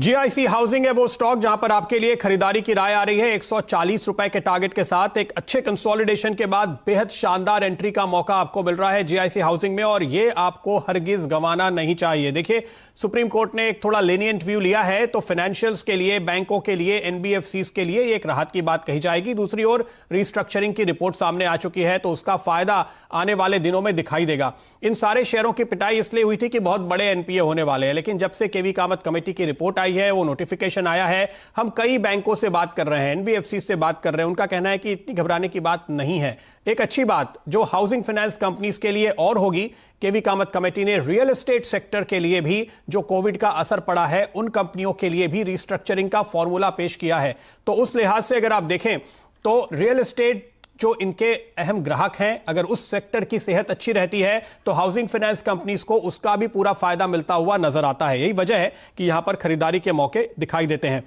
GIC housing है वो stock जहां पर आपके लिए खरीदारी की राय आ रही है 140 रुपए के टारगेट के साथ। एक अच्छे कंसोलिडेशन के बाद बेहद शानदार एंट्री का मौका आपको मिल रहा है जीआईसी हाउसिंग में, और ये आपको हरगिज गंवाना नहीं चाहिए। देखिए, सुप्रीम कोर्ट ने एक थोड़ा लेनिएंट व्यू लिया है, तो फाइनेंशियल्स के लिए, बैंकों के लिए, एनबीएफसीज के लिए एक राहत की बात कही जाएगी। दूसरी ओर रिस्ट्रक्चरिंग की रिपोर्ट सामने आ चुकी है, तो उसका फायदा आने वाले दिनों में दिखाई देगा। इन सारे शेयरों की पिटाई इसलिए हुई थी कि बहुत बड़े एनपीए होने वाले हैं, लेकिन जब से केवी कामत कमेटी की रिपोर्ट आई है, वो नोटिफिकेशन आया है, हम कई बैंकों से बात कर रहे हैं, एनबीएफसी से बात कर रहे हैं, उनका कहना है कि इतनी घबराने की बात नहीं है। एक अच्छी बात जो हाउसिंग फाइनेंस कंपनीज के लिए और होगी, केवी कामत कमेटी ने रियल एस्टेट सेक्टर के लिए भी जो कोविड का असर पड़ा है, उन कंपनियों के लिए भी रिस्ट्रक्चरिंग का फॉर्मूला पेश किया है। तो उस लिहाज से अगर आप देखें तो रियल एस्टेट जो इनके अहम ग्राहक हैं, अगर उस सेक्टर की सेहत अच्छी रहती है तो हाउसिंग फाइनेंस कंपनीज को उसका भी पूरा फायदा मिलता हुआ नजर आता है। यही वजह है कि यहां पर खरीदारी के मौके दिखाई देते हैं।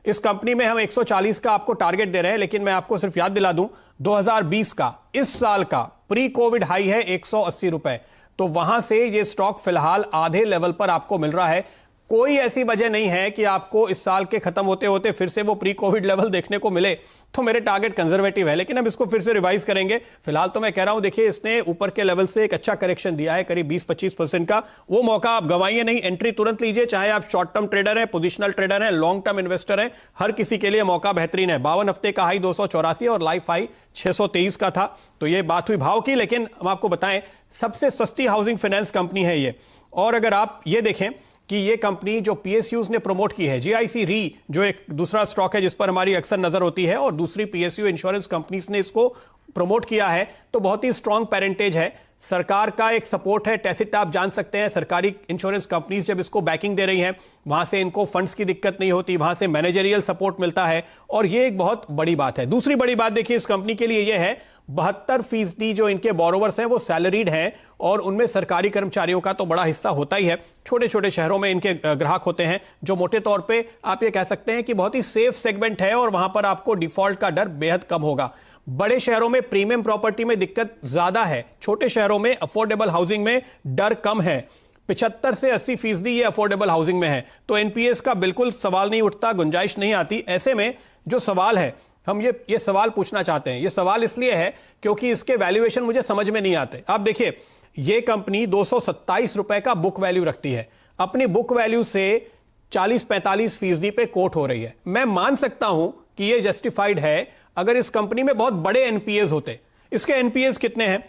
इस कंपनी में हम 140 का आपको टारगेट दे रहे हैं, लेकिन मैं आपको सिर्फ याद दिला दूं, 2020 का, इस साल का प्री कोविड हाई है 180 रुपए। तो वहां से ये स्टॉक फिलहाल आधे लेवल पर आपको मिल रहा है। कोई ऐसी वजह नहीं है कि आपको इस साल के खत्म होते होते फिर से वो प्री कोविड लेवल देखने को मिले। तो मेरे टारगेट कंजर्वेटिव है, लेकिन अब इसको फिर से रिवाइज करेंगे। फिलहाल तो मैं कह रहा हूं, देखिए, इसने ऊपर के लेवल से एक अच्छा करेक्शन दिया है, करीब 20-25% का। वो मौका आप गंवाइए नहीं, एंट्री तुरंत लीजिए, चाहे आप शॉर्ट टर्म ट्रेडर हैं, पोजिशनल ट्रेडर हैं, लॉन्ग टर्म इन्वेस्टर हैं, हर किसी के लिए मौका बेहतरीन है। 52 हफ्ते का हाई 284 और लाइफ हाई 623 का था। तो ये बात हुई भाव की, लेकिन हम आपको बताएं सबसे सस्ती हाउसिंग फाइनेंस कंपनी है ये। और अगर आप ये देखें कि ये कंपनी जो पीएसयूज ने प्रमोट की है, जीआईसी री जो एक दूसरा स्टॉक है जिस पर हमारी अक्सर नजर होती है, और दूसरी पीएसयू इंश्योरेंस कंपनीज ने इसको प्रमोट किया है, तो बहुत ही स्ट्रांग पेरेंटेज है। सरकार का एक सपोर्ट है, टैसिट आप जान सकते हैं। सरकारी इंश्योरेंस कंपनीज जब इसको बैकिंग दे रही हैं, वहां से इनको फंड्स की दिक्कत नहीं होती, वहां से मैनेजरियल सपोर्ट मिलता है, और ये एक बहुत बड़ी बात है। दूसरी बड़ी बात देखिए इस कंपनी के लिए यह है, 72% जो इनके बोरोवर्स हैं वो सैलरीड हैं, और उनमें सरकारी कर्मचारियों का तो बड़ा हिस्सा होता ही है। छोटे छोटे शहरों में इनके ग्राहक होते हैं, जो मोटे तौर पे आप ये कह सकते हैं कि बहुत ही सेफ सेगमेंट है, और वहां पर आपको डिफॉल्ट का डर बेहद कम होगा। बड़े शहरों में प्रीमियम प्रॉपर्टी में दिक्कत ज्यादा है, छोटे शहरों में अफोर्डेबल हाउसिंग में डर कम है। 75 से 80% ये अफोर्डेबल हाउसिंग में है, तो एनपीएस का बिल्कुल सवाल नहीं उठता, गुंजाइश नहीं आती। ऐसे में जो सवाल है, हम ये सवाल पूछना चाहते हैं। ये सवाल इसलिए है क्योंकि इसके वैल्यूएशन मुझे समझ में नहीं आते। आप देखिए, ये कंपनी 227 रुपए का बुक वैल्यू रखती है, अपनी बुक वैल्यू से 40-45% पे कोट हो रही है। मैं मान सकता हूं कि ये जस्टिफाइड है अगर इस कंपनी में बहुत बड़े एनपीएस होते। इसके एनपीएस कितने हैं?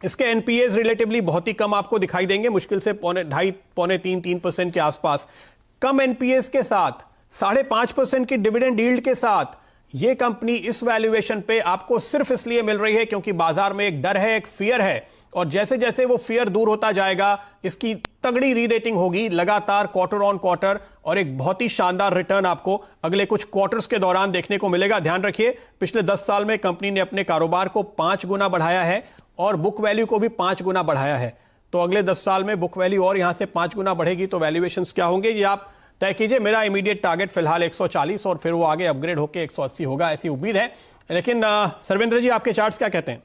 इसके एनपीएस रिलेटिवली बहुत ही कम आपको दिखाई देंगे, मुश्किल से 2.5-3% के आसपास। कम एनपीएस के साथ 5.5% की डिविडेंड यील्ड के साथ ये कंपनी इस वैल्यूएशन पे आपको सिर्फ इसलिए मिल रही है क्योंकि बाजार में एक डर है, एक फियर है, और जैसे जैसे वो फियर दूर होता जाएगा, इसकी तगड़ी री रेटिंग होगी लगातार, क्वार्टर ऑन क्वार्टर, और एक बहुत ही शानदार रिटर्न आपको अगले कुछ क्वार्टर्स के दौरान देखने को मिलेगा। ध्यान रखिए, पिछले 10 साल में कंपनी ने अपने कारोबार को 5 गुना बढ़ाया है, और बुक वैल्यू को भी 5 गुना बढ़ाया है। तो अगले 10 साल में बुक वैल्यू और यहां से 5 गुना बढ़ेगी, तो वैल्यूएशंस क्या होंगे ये आप तय कीजिए। मेरा इमीडिएट टारगेट फिलहाल 140, और फिर वो आगे अपग्रेड होकर 180 होगा, ऐसी उम्मीद है। लेकिन सर्वेंद्र जी, आपके चार्ट्स क्या कहते हैं?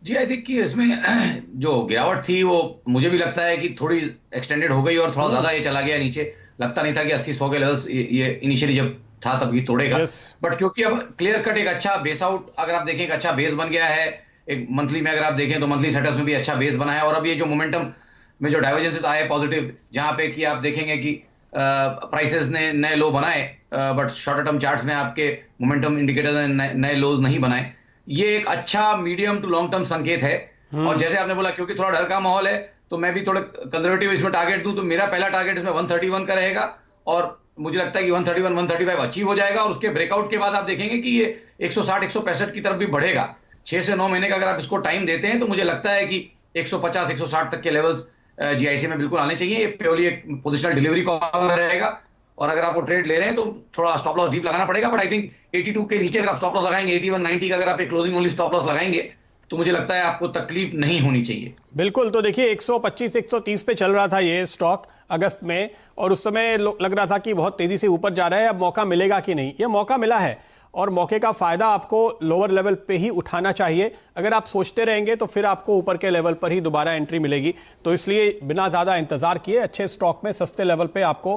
जी, आई थिंक कि इसमें जो गिरावट थी वो मुझे भी लगता है कि थोड़ी एक्सटेंडेड हो गई, और थोड़ा ज्यादा ये चला गया नीचे। लगता नहीं था कि 80-100 के लेवल्स ये इनिशियली जब था तब ये तोड़ेगा। बट क्योंकि अब क्लियर कट एक अच्छा बेस आउट, अगर आप देखें, एक अच्छा बेस बन गया है। एक मंथली में अगर आप देखें तो मंथली सेटअप्स में भी अच्छा बेस बना है, और अब ये जो मोमेंटम में जो डाइवर्जेंसेस आए पॉजिटिव, जहां पे कि आप देखेंगे कि प्राइसेस ने नए लो बनाए, बट शॉर्टर टर्म चार्ट्स में आपके मोमेंटम इंडिकेटर ने नए लोज नहीं बनाए। ये एक अच्छा मीडियम टू लॉन्ग टर्म संकेत है। और जैसे आपने बोला, क्योंकि थोड़ा डर का माहौल है, तो मैं भी थोड़ा कंजर्वेटिव इसमें टारगेट दूं, तो मेरा पहला टारगेट इसमें 131 का रहेगा, और मुझे लगता है कि 131-135 अचीव हो जाएगा। और उसके ब्रेकआउट के बाद आप देखेंगे कि ये 160-165 की तरफ भी बढ़ेगा। 6 से 9 महीने का अगर आप इसको टाइम देते हैं, तो मुझे लगता है कि 150-160 तक के लेवल्स जीआईसी में बिल्कुल आने चाहिए। ये प्योरली एक पोजिशनल डिलीवरी कॉल रहेगा, और अगर आपको ट्रेड ले रहे हैं तो थोड़ा स्टॉप लॉस डीप लगाना पड़ेगा। बट आई थिंक 82 के नीचे अगर आप स्टॉप लॉस लगाएंगे, 81-90 का अगर आप एक क्लोजिंग ओनली स्टॉप लॉस लगाएंगे, तो मुझे लगता है आपको तकलीफ नहीं होनी चाहिए। बिल्कुल। तो देखिए, 125-130 पे चल रहा था ये स्टॉक अगस्त में, और उस समय लग रहा था कि बहुत तेजी से ऊपर जा रहा है, अब मौका मिलेगा कि नहीं। ये मौका मिला है, और मौके का फायदा आपको लोअर लेवल पे ही उठाना चाहिए। अगर आप सोचते रहेंगे तो फिर आपको ऊपर के लेवल पर ही दोबारा एंट्री मिलेगी। तो इसलिए बिना ज्यादा इंतजार किए अच्छे स्टॉक में सस्ते लेवल पे आपको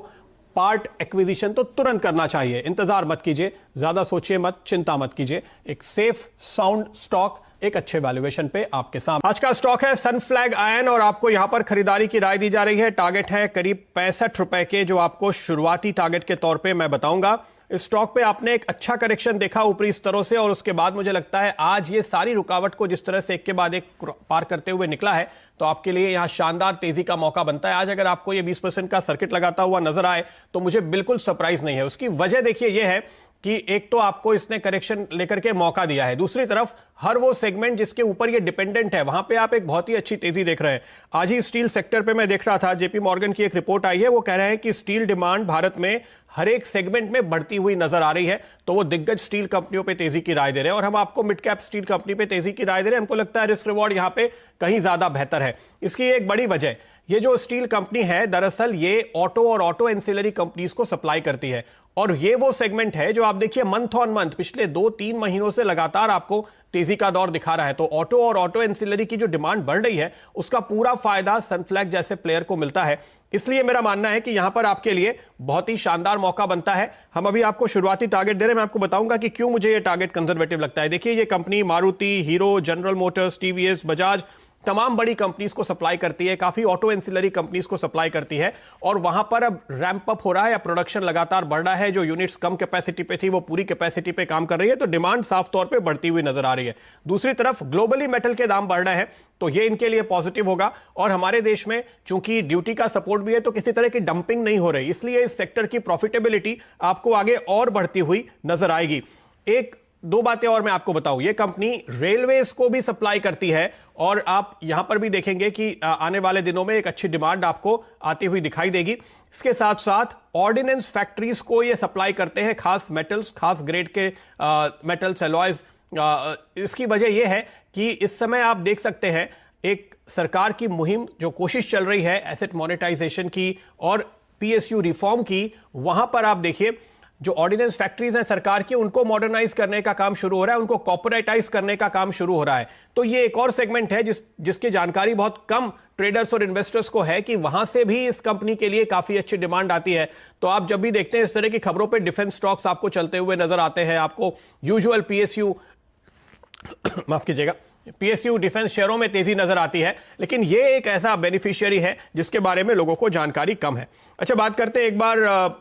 पार्ट एक्विजिशन तो तुरंत करना चाहिए। इंतजार मत कीजिए, ज्यादा सोचिए मत, चिंता मत कीजिए। एक सेफ साउंड स्टॉक एक अच्छे वैल्यूएशन पे आपके सामने। आज का स्टॉक है सनफ्लैग आयन और आपको यहां पर खरीदारी की राय दी जा रही है। टारगेट है करीब 65 रुपए के, जो आपको शुरुआती टारगेट के तौर पे मैं बताऊंगा। इस स्टॉक पे आपने एक अच्छा करेक्शन देखा ऊपरी स्तरों से और उसके बाद मुझे लगता है आज ये सारी रुकावट को जिस तरह से एक के बाद एक पार करते हुए निकला है, तो आपके लिए यहां शानदार तेजी का मौका बनता है। आज अगर आपको ये 20% का सर्किट लगाता हुआ नजर आए तो मुझे बिल्कुल सरप्राइज नहीं है। उसकी वजह देखिए ये है कि एक तो आपको इसने करेक्शन लेकर के मौका दिया है, दूसरी तरफ हर वो सेगमेंट जिसके ऊपर ये डिपेंडेंट है वहां पे आप एक बहुत ही अच्छी तेजी देख रहे हैं। आज ही स्टील सेक्टर पे मैं देख रहा था, जेपी मॉर्गन की एक रिपोर्ट आई है, वो कह रहे हैं कि स्टील डिमांड भारत में हर एक सेगमेंट में बढ़ती हुई नजर आ रही है। तो वो दिग्गज स्टील कंपनियों पे तेजी की राय दे रहे हैं और हम आपको मिड कैप स्टील कंपनी पे तेजी की राय दे रहे हैं। हमको लगता है रिस्क रिवॉर्ड यहां पे कहीं ज्यादा बेहतर है। इसकी एक बड़ी वजह, ये जो स्टील कंपनी है दरअसल ये ऑटो और ऑटो एंसिलरी कंपनीज को सप्लाई करती है और ये वो सेगमेंट है जो आप देखिए मंथ ऑन मंथ पिछले 2-3 महीनों से लगातार आपको तेजी का दौर दिखा रहा है। तो ऑटो और ऑटो एंसिलरी की जो डिमांड बढ़ रही है उसका पूरा फायदा सनफ्लैग जैसे प्लेयर को मिलता है। इसलिए मेरा मानना है कि यहां पर आपके लिए बहुत ही शानदार मौका बनता है। हम अभी आपको शुरुआती टारगेट दे रहे हैं, मैं आपको बताऊंगा कि क्यों मुझे ये टारगेट कंजर्वेटिव लगता है। देखिए ये company Maruti, hero, general Motors, TVS, Bajaj तमाम बड़ी कंपनीज को सप्लाई करती है, काफी ऑटो एंसिलरी कंपनीज को सप्लाई करती है और वहां पर अब रैंप अप हो रहा है या प्रोडक्शन लगातार बढ़ रहा है। जो यूनिट्स कम कैपेसिटी पे थी वो पूरी कैपेसिटी पे काम कर रही है, तो डिमांड साफ तौर पे बढ़ती हुई नजर आ रही है। दूसरी तरफ ग्लोबली मेटल के दाम बढ़ रहे हैं तो ये इनके लिए पॉजिटिव होगा और हमारे देश में चूंकि ड्यूटी का सपोर्ट भी है तो किसी तरह की डंपिंग नहीं हो रही, इसलिए इस सेक्टर की प्रॉफिटेबिलिटी आपको आगे और बढ़ती हुई नजर आएगी। एक दो बातें और मैं आपको बताऊं, ये कंपनी रेलवेज को भी सप्लाई करती है और आप यहां पर भी देखेंगे कि आने वाले दिनों में एक अच्छी डिमांड आपको आती हुई दिखाई देगी। इसके साथ साथ ऑर्डिनेंस फैक्ट्रीज को ये सप्लाई करते हैं, खास मेटल्स, खास ग्रेड के मेटल्स, एलॉयज। इसकी वजह यह है कि इस समय आप देख सकते हैं एक सरकार की मुहिम जो कोशिश चल रही है एसेट मोनेटाइजेशन की और पीएसयू रिफॉर्म की, वहां पर आप देखिए जो ऑर्डिनेंस फैक्ट्रीज हैं सरकार की उनको मॉडर्नाइज करने का काम शुरू हो रहा है, उनको कॉर्पोरेटाइज करने का काम शुरू हो रहा है। तो ये एक और सेगमेंट है जिसकी जानकारी बहुत कम ट्रेडर्स और इन्वेस्टर्स को है कि वहां से भी इस कंपनी के लिए काफी अच्छी डिमांड आती है। तो आप जब भी देखते हैं इस तरह की खबरों पे डिफेंस स्टॉक्स आपको चलते हुए नजर आते हैं, आपको यूजुअल पीएसयू माफ कीजिएगा पीएसयू डिफेंस शेयरों में तेजी नजर आती है, लेकिन ये एक ऐसा बेनिफिशियरी है जिसके बारे में लोगों को जानकारी कम है। अच्छा, बात करते हैं एक बार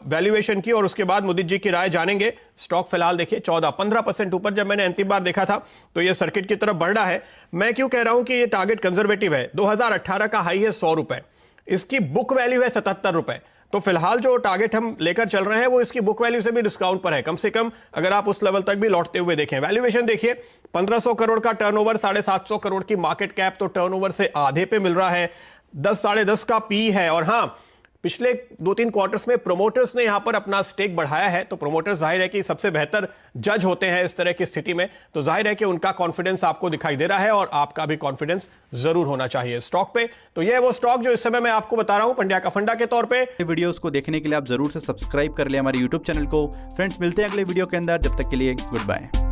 वैल्यूएशन की और उसके बाद मुदित जी की राय जानेंगे। स्टॉक फिलहाल देखिए 14-15% ऊपर, जब मैंने अंतिम बार देखा था तो ये सर्किट की तरफ बढ़ रहा है। मैं क्यों कह रहा हूं कि ये टारगेट कंजर्वेटिव है। 2018 का हाई है 100 रुपए, इसकी बुक वैल्यू है 77 रुपए। तो फिलहाल जो टारगेट हम लेकर चल रहे हैं वो इसकी बुक वैल्यू से भी डिस्काउंट पर है, कम से कम अगर आप उस लेवल तक भी लौटते हुए देखें। वैल्यूएशन देखिए 1500 करोड़ का टर्नओवर, 750 करोड़ की मार्केट कैप, तो टर्नओवर से आधे पे मिल रहा है। 10-10.5 का पी है और हां, पिछले 2-3 क्वार्टर्स में प्रोमोटर्स ने यहां पर अपना स्टेक बढ़ाया है। तो प्रोमोटर्स जाहिर है कि सबसे बेहतर जज होते हैं इस तरह की स्थिति में, तो जाहिर है कि उनका कॉन्फिडेंस आपको दिखाई दे रहा है और आपका भी कॉन्फिडेंस जरूर होना चाहिए स्टॉक पे। तो यह है वो स्टॉक जो इस समय मैं आपको बता रहा हूं पंड्या का फंडा के तौर पे। वीडियोस को देखने के लिए आप जरूर से सब्सक्राइब कर ले हमारे यूट्यूब चैनल को। फ्रेंड्स, मिलते हैं अगले वीडियो के अंदर, जब तक के लिए गुड बाय।